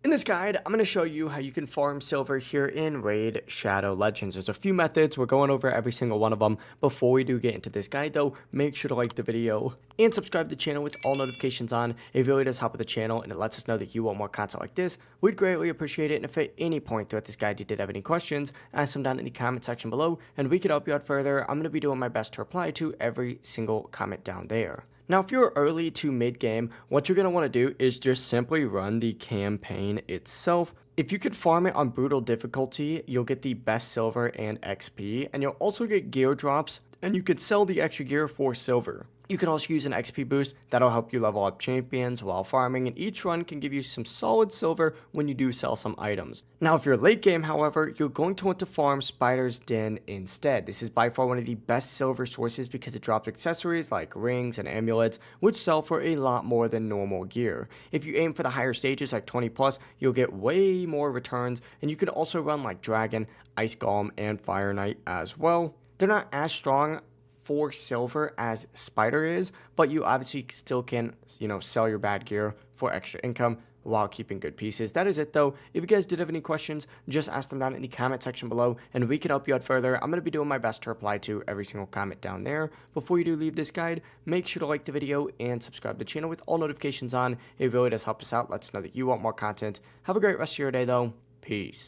In this guide, I'm going to show you how you can farm silver here in Raid Shadow Legends. There's a few methods. We're going over every single one of them. Before we do get into this guide though, make sure to like the video and subscribe to the channel with all notifications on. It really does help with the channel and it lets us know that you want more content like this. We'd greatly appreciate it. And if at any point throughout this guide you did have any questions, ask them down in the comment section below and we could help you out further. I'm going to be doing my best to reply to every single comment down there. Now, if you're early to mid-game, what you're going to want to do is just simply run the campaign itself. If you could farm it on brutal difficulty, you'll get the best silver and XP, and you'll also get gear drops, and you could sell the extra gear for silver. You can also use an XP boost that'll help you level up champions while farming, and each run can give you some solid silver when you do sell some items. Now, if you're late game, however, you're going to want to farm Spider's Den instead. This is by far one of the best silver sources because it drops accessories like rings and amulets, which sell for a lot more than normal gear. If you aim for the higher stages like 20 plus, you'll get way more returns, and you can also run like Dragon, Ice Golem, and Fire Knight as well. They're not as strong for silver as Spider is, but you obviously still can, sell your bad gear for extra income while keeping good pieces. That is it though. If you guys did have any questions, just ask them down in the comment section below and we can help you out further. I'm going to be doing my best to reply to every single comment down there. Before you do leave this guide, make sure to like the video and subscribe to the channel with all notifications on. It really does help us out. Let us know that you want more content. Have a great rest of your day though. Peace.